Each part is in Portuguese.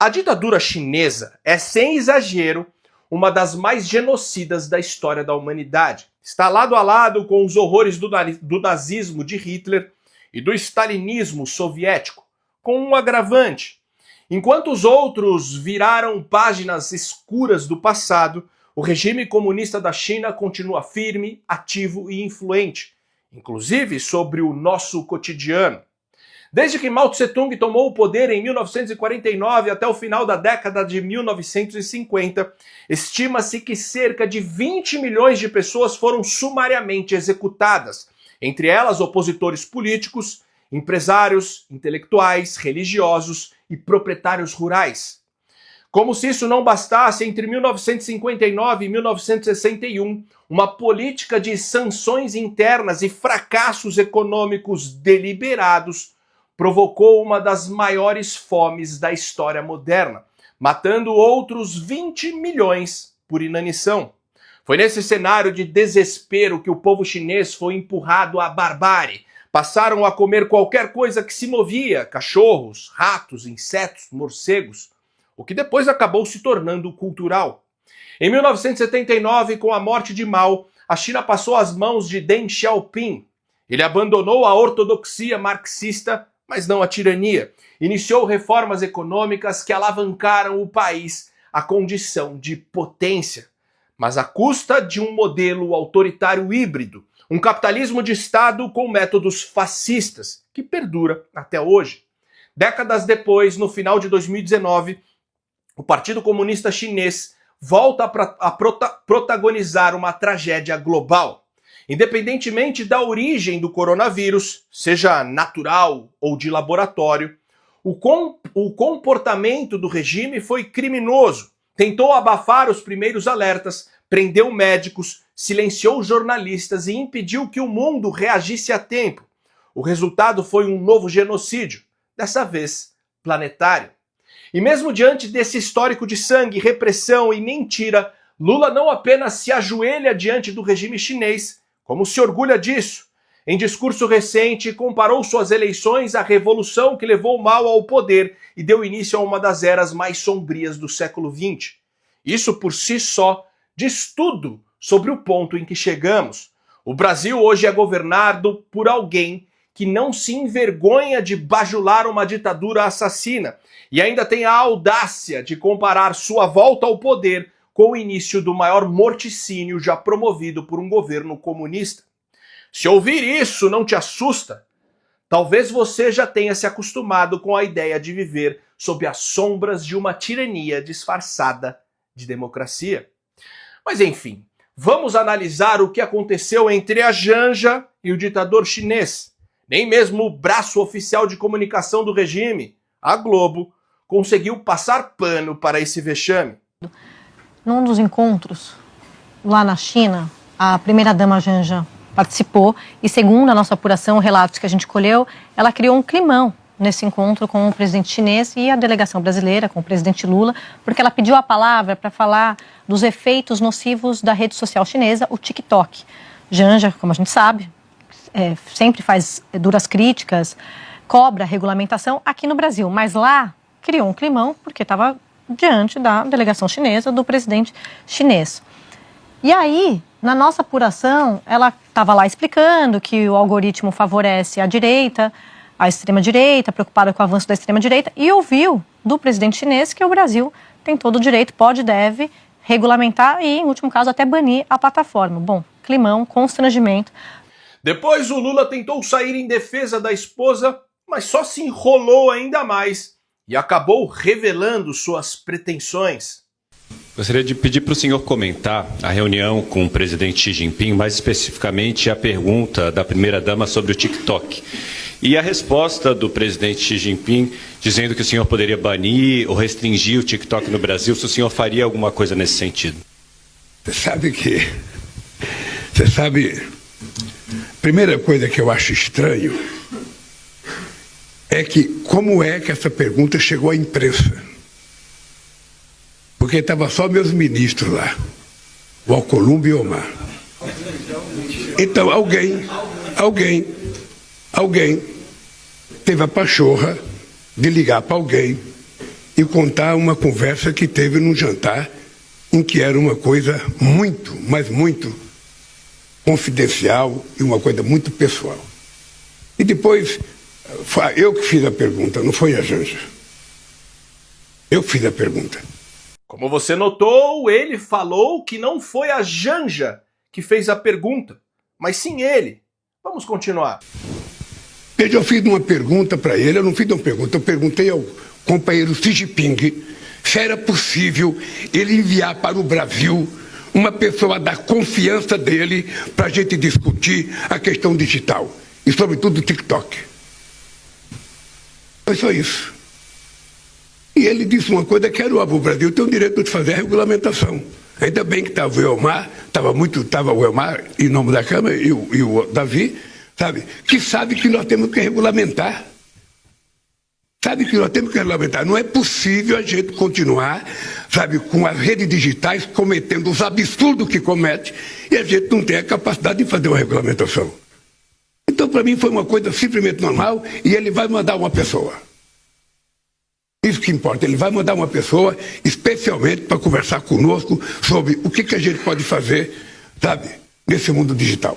A ditadura chinesa é, sem exagero, uma das mais genocidas da história da humanidade. Está lado a lado com os horrores do nazismo de Hitler e do stalinismo soviético, com um agravante. Enquanto os outros viraram páginas escuras do passado, o regime comunista da China continua firme, ativo e influente, inclusive sobre o nosso cotidiano. Desde que Mao Tse-tung tomou o poder em 1949 até o final da década de 1950, estima-se que cerca de 20 milhões de pessoas foram sumariamente executadas, entre elas opositores políticos, empresários, intelectuais, religiosos e proprietários rurais. Como se isso não bastasse, entre 1959 e 1961, uma política de sanções internas e fracassos econômicos deliberados provocou uma das maiores fomes da história moderna, matando outros 20 milhões por inanição. Foi nesse cenário de desespero que o povo chinês foi empurrado à barbárie. Passaram a comer qualquer coisa que se movia, cachorros, ratos, insetos, morcegos, o que depois acabou se tornando cultural. Em 1979, com a morte de Mao, a China passou às mãos de Deng Xiaoping. Ele abandonou a ortodoxia marxista, mas não a tirania. Iniciou reformas econômicas que alavancaram o país à condição de potência, mas à custa de um modelo autoritário híbrido, um capitalismo de Estado com métodos fascistas, que perdura até hoje. Décadas depois, no final de 2019, o Partido Comunista Chinês volta a protagonizar uma tragédia global. Independentemente da origem do coronavírus, seja natural ou de laboratório, o comportamento do regime foi criminoso. Tentou abafar os primeiros alertas, prendeu médicos, silenciou jornalistas e impediu que o mundo reagisse a tempo. O resultado foi um novo genocídio, dessa vez planetário. E mesmo diante desse histórico de sangue, repressão e mentira, Lula não apenas se ajoelha diante do regime chinês, como se orgulha disso. Em discurso recente, comparou suas eleições à revolução que levou Mao ao poder e deu início a uma das eras mais sombrias do século XX. Isso por si só diz tudo sobre o ponto em que chegamos. O Brasil hoje é governado por alguém que não se envergonha de bajular uma ditadura assassina e ainda tem a audácia de comparar sua volta ao poder com o início do maior morticínio já promovido por um governo comunista. Se ouvir isso não te assusta, talvez você já tenha se acostumado com a ideia de viver sob as sombras de uma tirania disfarçada de democracia. Mas enfim, vamos analisar o que aconteceu entre a Janja e o ditador chinês. Nem mesmo o braço oficial de comunicação do regime, a Globo, conseguiu passar pano para esse vexame. Num dos encontros lá na China, a primeira-dama Janja participou e, segundo a nossa apuração, relatos que a gente colheu, ela criou um climão nesse encontro com o presidente chinês e a delegação brasileira, com o presidente Lula, porque ela pediu a palavra para falar dos efeitos nocivos da rede social chinesa, o TikTok. Janja, como a gente sabe, sempre faz duras críticas, cobra regulamentação aqui no Brasil, mas lá criou um climão porque estava diante da delegação chinesa, do presidente chinês. E aí, na nossa apuração, ela estava lá explicando que o algoritmo favorece a direita, a extrema-direita, preocupada com o avanço da extrema-direita, e ouviu do presidente chinês que o Brasil tem todo o direito, pode e deve regulamentar e, em último caso, até banir a plataforma. Bom, climão, constrangimento. Depois o Lula tentou sair em defesa da esposa, mas só se enrolou ainda mais e acabou revelando suas pretensões. Gostaria de pedir para o senhor comentar a reunião com o presidente Xi Jinping, mais especificamente a pergunta da primeira-dama sobre o TikTok. E a resposta do presidente Xi Jinping dizendo que o senhor poderia banir ou restringir o TikTok no Brasil, se o senhor faria alguma coisa nesse sentido. Você sabe, a primeira coisa que eu acho estranho é que como é que essa pergunta chegou à imprensa? Porque estava só meus ministros lá, o Alcolumbre e o Omar. Então alguém teve a pachorra de ligar para alguém e contar uma conversa que teve num jantar em que era uma coisa muito, mas muito confidencial e uma coisa muito pessoal. E depois, eu que fiz a pergunta, não foi a Janja. Eu que fiz a pergunta. Como você notou, ele falou que não foi a Janja que fez a pergunta, mas sim ele. Vamos continuar. Veja, eu fiz uma pergunta para ele, eu não fiz uma pergunta, eu perguntei ao companheiro Xi Jinping se era possível ele enviar para o Brasil uma pessoa da confiança dele para a gente discutir a questão digital e, sobretudo, o TikTok. Foi só isso. E ele disse uma coisa que era o Brasil tem o direito de fazer a regulamentação. Ainda bem que estava o Elmar, estava o Elmar em nome da Câmara e o Davi, sabe que nós temos que regulamentar. Sabe que nós temos que regulamentar. Não é possível a gente continuar, sabe, com as redes digitais cometendo os absurdos que comete e a gente não tem a capacidade de fazer uma regulamentação. Então, para mim, foi uma coisa simplesmente normal e ele vai mandar uma pessoa. Isso que importa, ele vai mandar uma pessoa especialmente para conversar conosco sobre o que a gente pode fazer, sabe, nesse mundo digital.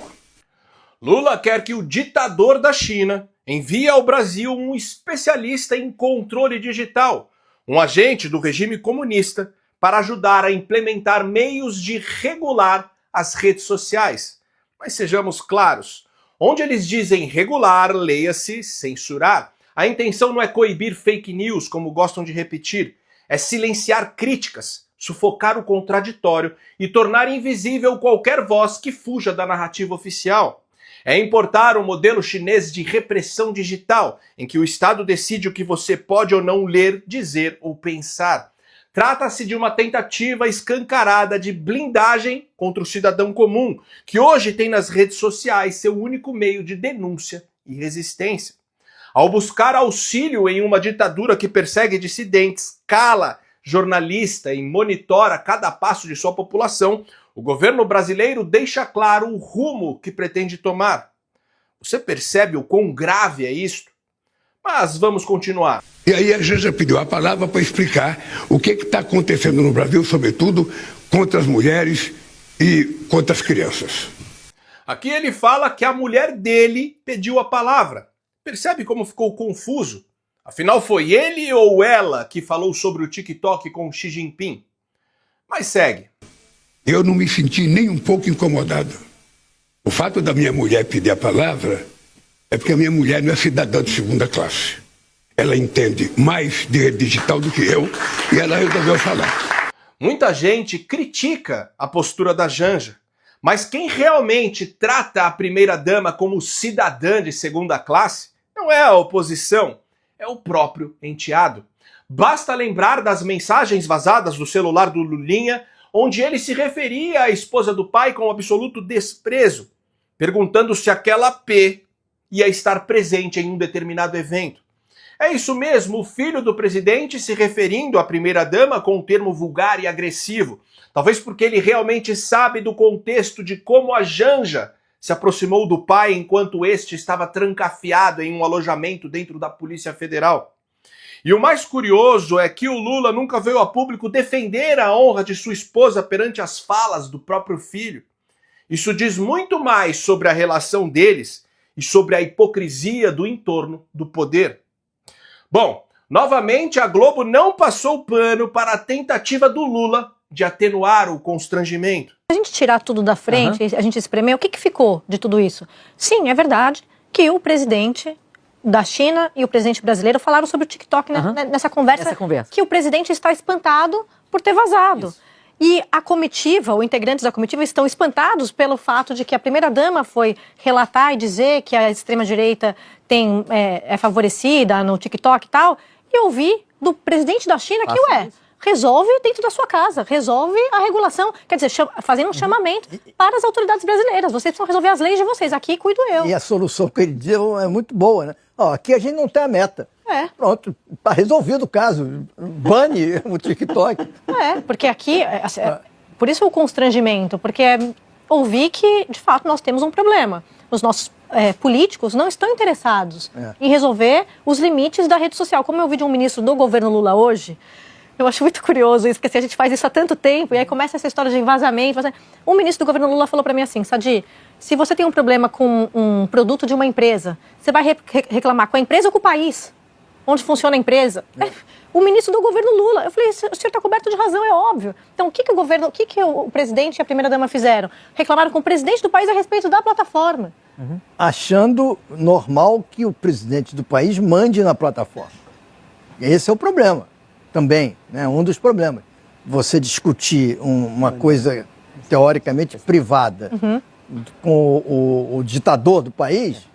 Lula quer que o ditador da China envie ao Brasil um especialista em controle digital, um agente do regime comunista, para ajudar a implementar meios de regular as redes sociais. Mas sejamos claros, onde eles dizem regular, leia-se censurar. A intenção não é coibir fake news, como gostam de repetir, é silenciar críticas, sufocar o contraditório e tornar invisível qualquer voz que fuja da narrativa oficial. É importar o modelo chinês de repressão digital, em que o Estado decide o que você pode ou não ler, dizer ou pensar. Trata-se de uma tentativa escancarada de blindagem contra o cidadão comum, que hoje tem nas redes sociais seu único meio de denúncia e resistência. Ao buscar auxílio em uma ditadura que persegue dissidentes, cala jornalista e monitora cada passo de sua população, o governo brasileiro deixa claro o rumo que pretende tomar. Você percebe o quão grave é isto? Mas vamos continuar. E aí a gente já pediu a palavra para explicar o que está acontecendo no Brasil, sobretudo contra as mulheres e contra as crianças. Aqui ele fala que a mulher dele pediu a palavra. Percebe como ficou confuso? Afinal, foi ele ou ela que falou sobre o TikTok com Xi Jinping? Mas segue. Eu não me senti nem um pouco incomodado. O fato da minha mulher pedir a palavra é porque a minha mulher não é cidadã de segunda classe. Ela entende mais de rede digital do que eu e ela resolveu falar. Muita gente critica a postura da Janja, mas quem realmente trata a primeira-dama como cidadã de segunda classe não é a oposição, é o próprio enteado. Basta lembrar das mensagens vazadas do celular do Lulinha, onde ele se referia à esposa do pai com absoluto desprezo, perguntando se aquela P ia estar presente em um determinado evento. É isso mesmo, o filho do presidente se referindo à primeira-dama com um termo vulgar e agressivo, talvez porque ele realmente sabe do contexto de como a Janja se aproximou do pai enquanto este estava trancafiado em um alojamento dentro da Polícia Federal. E o mais curioso é que o Lula nunca veio a público defender a honra de sua esposa perante as falas do próprio filho. Isso diz muito mais sobre a relação deles e sobre a hipocrisia do entorno do poder. Bom, novamente a Globo não passou pano para a tentativa do Lula de atenuar o constrangimento. Se a gente tirar tudo da frente, a gente espremer, o que ficou de tudo isso? Sim, é verdade que o presidente da China e o presidente brasileiro falaram sobre o TikTok nessa conversa, que o presidente está espantado por ter vazado. Isso. E a comitiva, os integrantes da comitiva estão espantados pelo fato de que a primeira-dama foi relatar e dizer que a extrema-direita é favorecida no TikTok e tal, e ouvir do presidente da China que, resolve dentro da sua casa, resolve a regulação, quer dizer, fazendo um chamamento para as autoridades brasileiras. Vocês precisam resolver as leis de vocês, aqui cuido eu. E a solução que ele deu é muito boa, né? Ó, aqui a gente não tem a meta. Pronto, está resolvido o caso. Bane o TikTok. Porque aqui, por isso o constrangimento, porque ouvir que, de fato, nós temos um problema. Os nossos políticos não estão interessados em resolver os limites da rede social. Como eu vi de um ministro do governo Lula hoje, eu acho muito curioso isso, porque assim, a gente faz isso há tanto tempo, e aí começa essa história de vazamento. Um ministro do governo Lula falou para mim assim, Sadi, se você tem um problema com um produto de uma empresa, você vai reclamar com a empresa ou com o país? Onde funciona a empresa? O ministro do governo Lula. Eu falei, o senhor está coberto de razão, é óbvio. Então, o que o presidente e a primeira-dama fizeram? Reclamaram com o presidente do país a respeito da plataforma. Achando normal que o presidente do país mande na plataforma. Esse é o problema também, né? Um dos problemas. Você discutir uma coisa teoricamente privada com o ditador do país.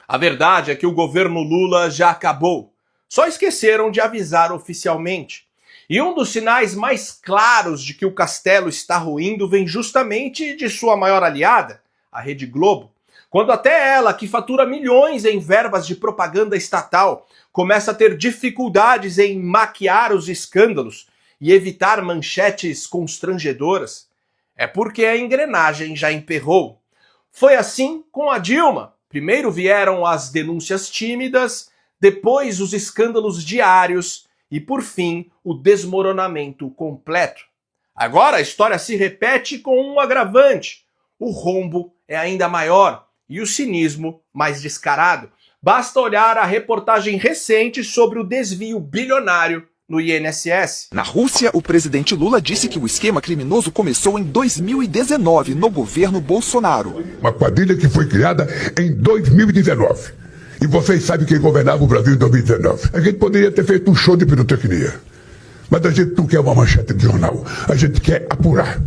A verdade é que o governo Lula já acabou. Só esqueceram de avisar oficialmente. E um dos sinais mais claros de que o castelo está ruindo vem justamente de sua maior aliada, a Rede Globo. Quando até ela, que fatura milhões em verbas de propaganda estatal, começa a ter dificuldades em maquiar os escândalos e evitar manchetes constrangedoras, é porque a engrenagem já emperrou. Foi assim com a Dilma. Primeiro vieram as denúncias tímidas, depois os escândalos diários e, por fim, o desmoronamento completo. Agora a história se repete com um agravante. O rombo é ainda maior e o cinismo mais descarado. Basta olhar a reportagem recente sobre o desvio bilionário no INSS. Na Rússia, o presidente Lula disse que o esquema criminoso começou em 2019, no governo Bolsonaro. Uma quadrilha que foi criada em 2019. E vocês sabem quem governava o Brasil em 2019. A gente poderia ter feito um show de pirotecnia. Mas a gente não quer uma manchete de jornal. A gente quer apurar.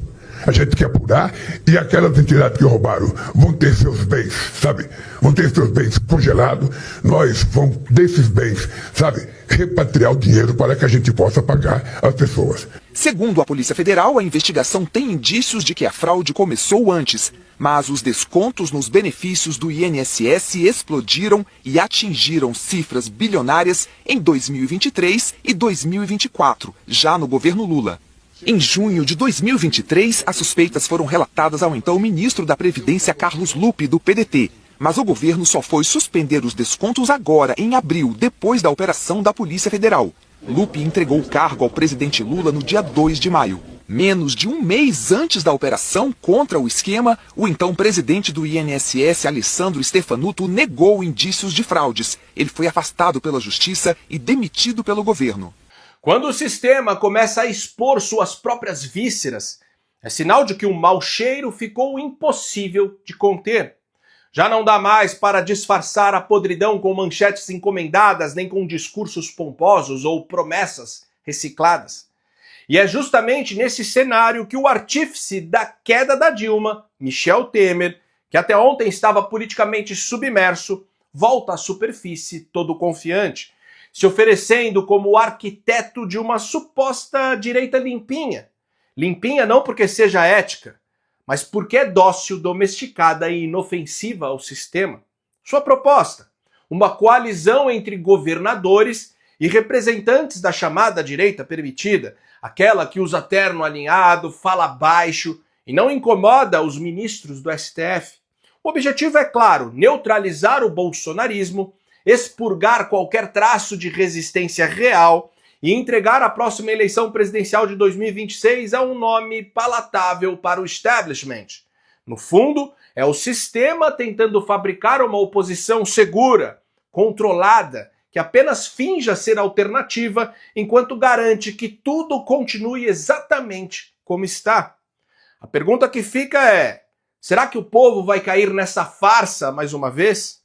A gente quer apurar e aquelas entidades que roubaram vão ter seus bens, sabe? Vão ter seus bens congelados. Nós vamos, desses bens, sabe, repatriar o dinheiro para que a gente possa pagar as pessoas. Segundo a Polícia Federal, a investigação tem indícios de que a fraude começou antes, mas os descontos nos benefícios do INSS explodiram e atingiram cifras bilionárias em 2023 e 2024, já no governo Lula. Em junho de 2023, as suspeitas foram relatadas ao então ministro da Previdência, Carlos Lupe, do PDT. Mas o governo só foi suspender os descontos agora, em abril, depois da operação da Polícia Federal. Lupe entregou o cargo ao presidente Lula no dia 2 de maio. Menos de um mês antes da operação contra o esquema, o então presidente do INSS, Alessandro Stefanuto, negou indícios de fraudes. Ele foi afastado pela justiça e demitido pelo governo. Quando o sistema começa a expor suas próprias vísceras, é sinal de que o mau cheiro ficou impossível de conter. Já não dá mais para disfarçar a podridão com manchetes encomendadas, nem com discursos pomposos ou promessas recicladas. E é justamente nesse cenário que o artífice da queda da Dilma, Michel Temer, que até ontem estava politicamente submerso, volta à superfície todo confiante, se oferecendo como o arquiteto de uma suposta direita limpinha. Limpinha não porque seja ética, mas porque é dócil, domesticada e inofensiva ao sistema. Sua proposta? Uma coalizão entre governadores e representantes da chamada direita permitida, aquela que usa terno alinhado, fala baixo e não incomoda os ministros do STF. O objetivo é claro, neutralizar o bolsonarismo, expurgar qualquer traço de resistência real e entregar a próxima eleição presidencial de 2026 a um nome palatável para o establishment. No fundo, é o sistema tentando fabricar uma oposição segura, controlada, que apenas finja ser alternativa enquanto garante que tudo continue exatamente como está. A pergunta que fica é: será que o povo vai cair nessa farsa mais uma vez?